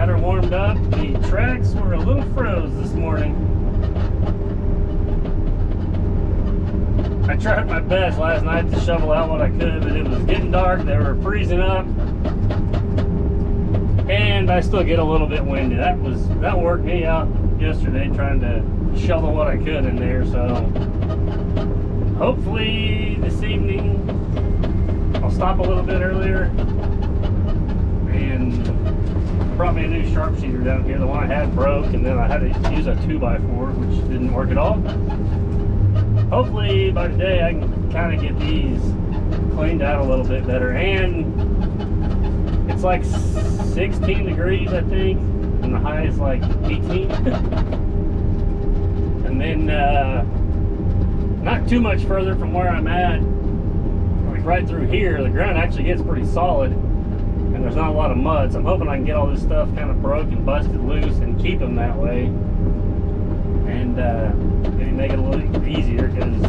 got her warmed up. The tracks were a little froze this morning. I tried my best last night to shovel out what I could, but it was getting dark. They were freezing up, and I still get a little bit windy. That worked me out yesterday trying to shovel what I could in there. So hopefully this evening I'll stop a little bit earlier. And brought me a new sharpshooter down here. The one I had broke, and then I had to use a 2x4, which didn't work at all. Hopefully by today I can kind of get these cleaned out a little bit better. And it's like 16 degrees, I think, and the high is like 18. And then not too much further from where I'm at, like right through here, the ground actually gets pretty solid. And there's not a lot of mud, so I'm hoping I can get all this stuff kind of broke and busted loose and keep them that way, and maybe make it a little easier, because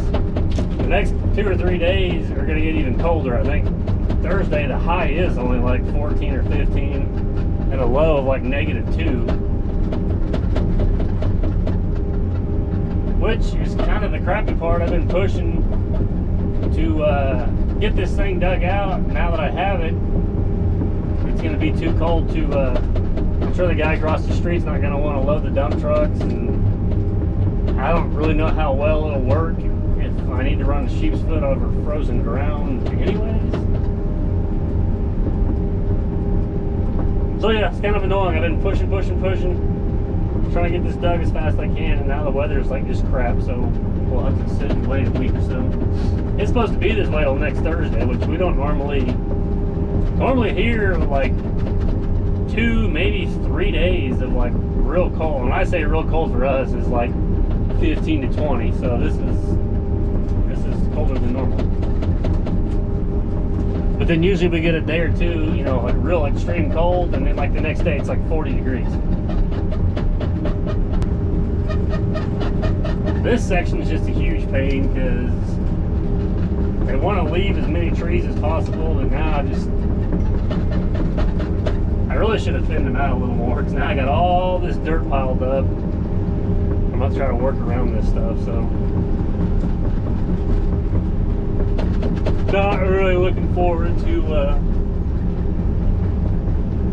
the next 2 or 3 days are going to get even colder. I think Thursday the high is only like 14 or 15 and a low of like -2, which is kind of the crappy part. I've been pushing to get this thing dug out. Now that I have it, it's going to be too cold to, I'm sure the guy across the street's not going to want to load the dump trucks, and I don't really know how well it'll work if I need to run a sheep's foot over frozen ground anyways. So yeah, it's kind of annoying. I've been pushing, trying to get this dug as fast as I can, and now the weather's like just crap, so we'll have to sit and wait a week or so. It's supposed to be this way till next Thursday, which we don't normally hear like 2, maybe 3 days of like real cold. When I say real cold for us, is like 15 to 20. So this is colder than normal. But then usually we get a day or two, you know, like real extreme cold, and then like the next day it's like 40 degrees. This section is just a huge pain because I want to leave as many trees as possible, and now I really should have thinned them out a little more, because now I got all this dirt piled up. I'm going to try to work around this stuff, so. Not really looking forward to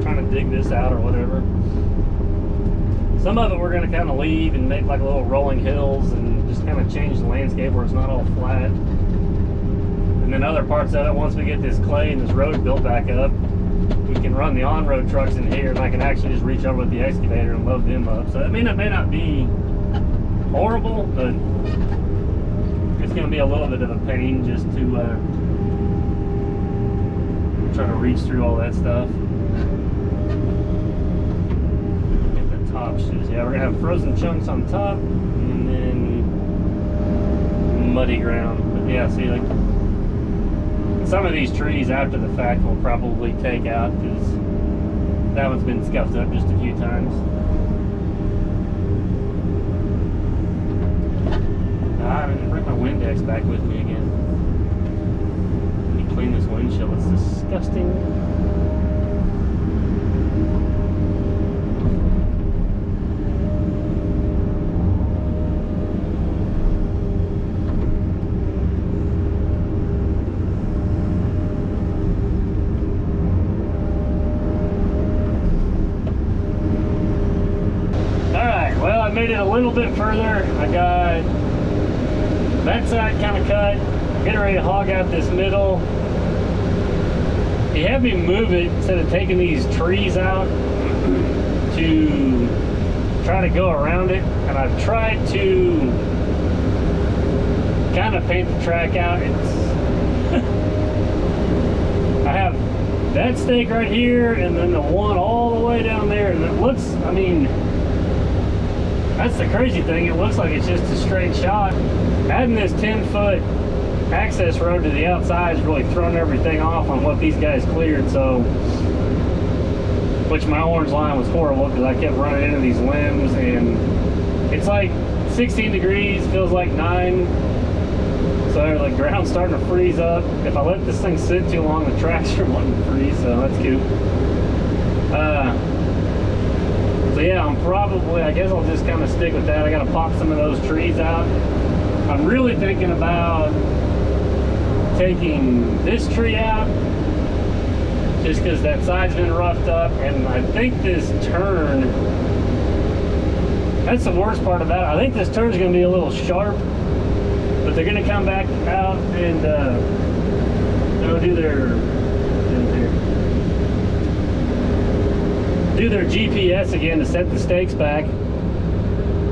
trying to dig this out or whatever. Some of it we're going to kind of leave and make like little rolling hills and just kind of change the landscape where it's not all flat. And then other parts of it, once we get this clay and this road built back up, we can run the on-road trucks in here, and I can actually just reach over with the excavator and load them up. So I mean, it may not be horrible, but it's going to be a little bit of a pain just to try to reach through all that stuff. Get the top shoes. Yeah, we're going to have frozen chunks on top, and then muddy ground. But yeah, see, like, some of these trees after the fact we'll probably take out, because that one's been scuffed up just a few times. I didn't bring my Windex back with me again. Let me clean this windshield. It's disgusting. Made it a little bit further. I got that side kind of cut, getting ready to hog out this middle. He had me move it instead of taking these trees out to try to go around it, and I've tried to kind of paint the track out. It's I have that stake right here, and then the one all the way down there, and it looks, I mean, that's the crazy thing. It looks like it's just a straight shot. Adding this 10-foot access road to the outside has really thrown everything off on what these guys cleared. So, which my orange line was horrible because I kept running into these limbs, and it's like 16 degrees, feels like 9. So the ground's starting to freeze up. If I let this thing sit too long, the tracks are wanting to freeze, so that's cute. I guess I'll just kind of stick with that. I got to pop some of those trees out. I'm really thinking about taking this tree out just because that side's been roughed up, and I think this turn, that's the worst part about it. I think this turn's going to be a little sharp, but they're going to come back out and they'll do their GPS again to set the stakes back.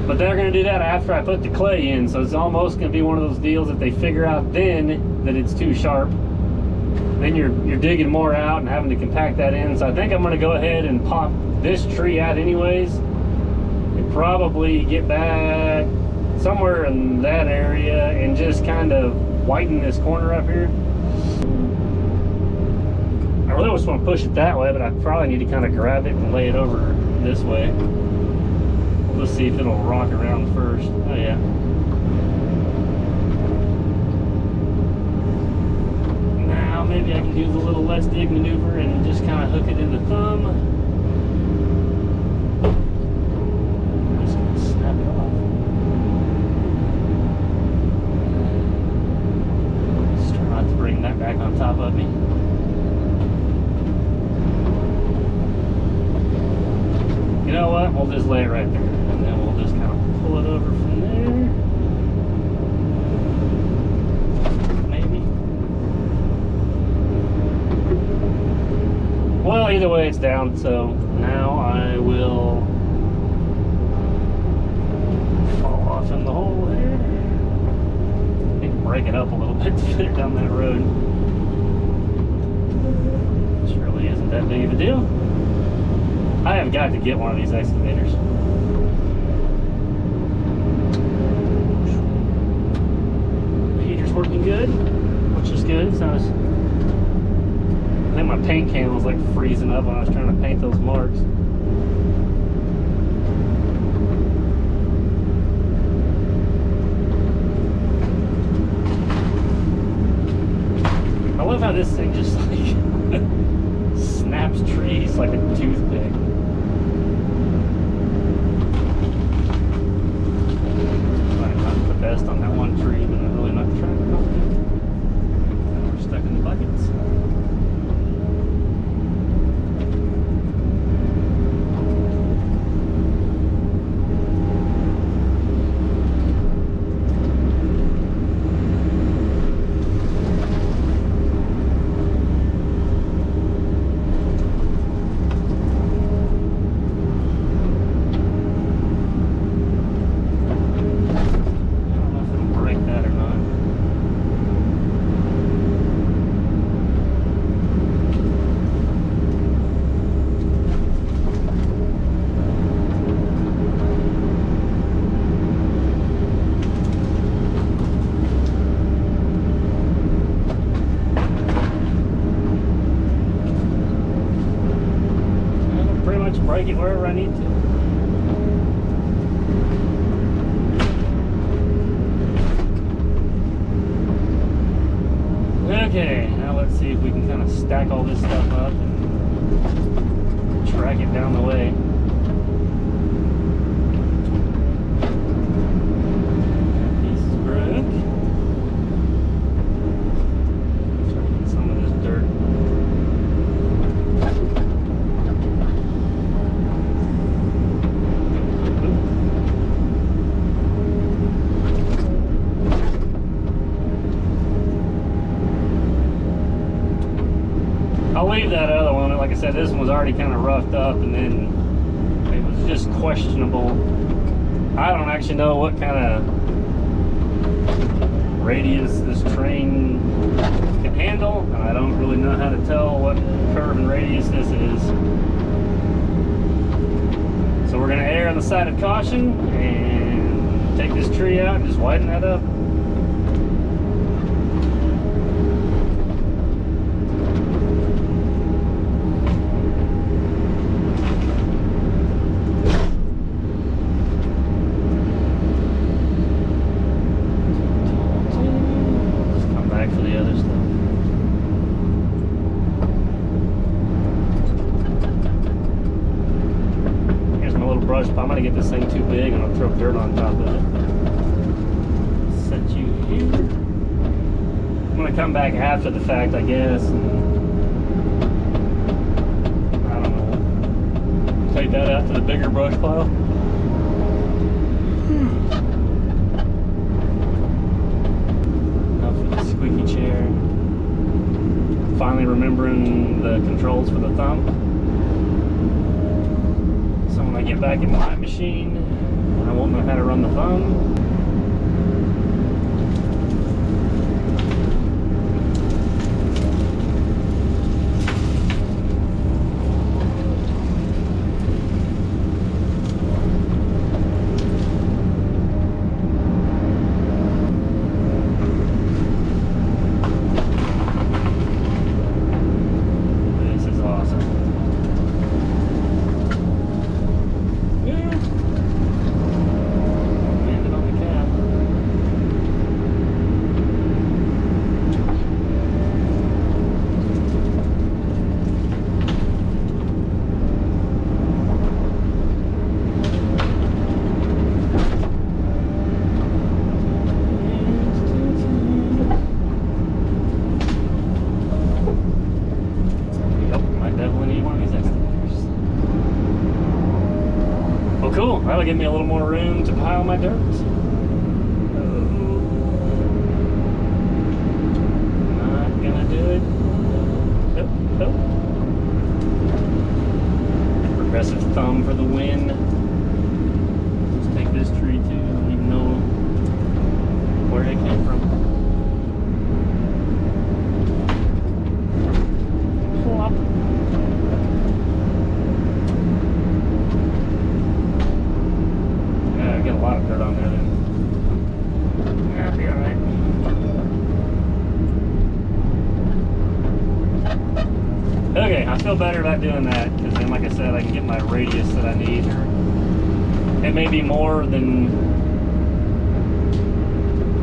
But they're going to do that after I put the clay in, so it's almost going to be one of those deals that they figure out then that it's too sharp. Then you're digging more out and having to compact that in. So I think I'm going to go ahead and pop this tree out anyways, and probably get back somewhere in that area and just kind of whiten this corner up here. I really just want to push it that way, but I probably need to kind of grab it and lay it over this way. Let's see if it'll rock around first. Oh yeah. Now maybe I can do the little let's dig maneuver and just kind of hook it in the thumb. I'm just gonna snap it off. Just try not to bring that back on top of me. You know what? We'll just lay it right there. And then we'll just kind of pull it over from there. Maybe. Well, either way it's down, so now I will fall off in the hole there. I think break it up a little bit to fit it down that road. Which really isn't that big of a deal. I have got to get one of these excavators. The heater's working good, which is good. It's not as, I think my paint can was like freezing up when I was trying to paint those marks. I love how this thing just like snaps trees like a toothpick. Best on that one tree, but I'm really not trying to help it. Now we're stuck in the buckets. Break it wherever I need to. Okay, now let's see if we can kind of stack all this stuff up and track it down the way. That piece is broke. Try to get some of this dirt. I'll leave that other one. Like I said, this one was already kind of roughed up, and then it was just questionable. I don't actually know what kind of radius this train can handle, and I don't really know how to tell what curve and radius this is. So we're going to err on the side of caution and take this tree out and just widen that up. brush. I'm gonna get this thing too big and I'll throw dirt on top of it. Set you here. I'm gonna come back after the fact, I guess. I don't know. Take that out to the bigger brush pile. Enough for the squeaky chair. Finally remembering the controls for the thumb. So when I get back in my machine, I won't know how to run the thumb. Cool, that'll give me a little more room to pile my dirt. Not gonna do it. Nope, nope. Progressive thumb for the win. Let's take this tree too, I don't even know where it came from. Plop. Get a lot of dirt on there then. That'll be alright. Okay, I feel better about doing that because then, like I said, I can get my radius that I need. Or it may be more than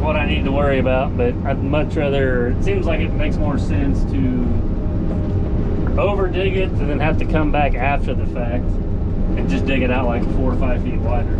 what I need to worry about, but I'd much rather, it seems like it makes more sense to over dig it and then have to come back after the fact and just dig it out like 4 or 5 feet wider.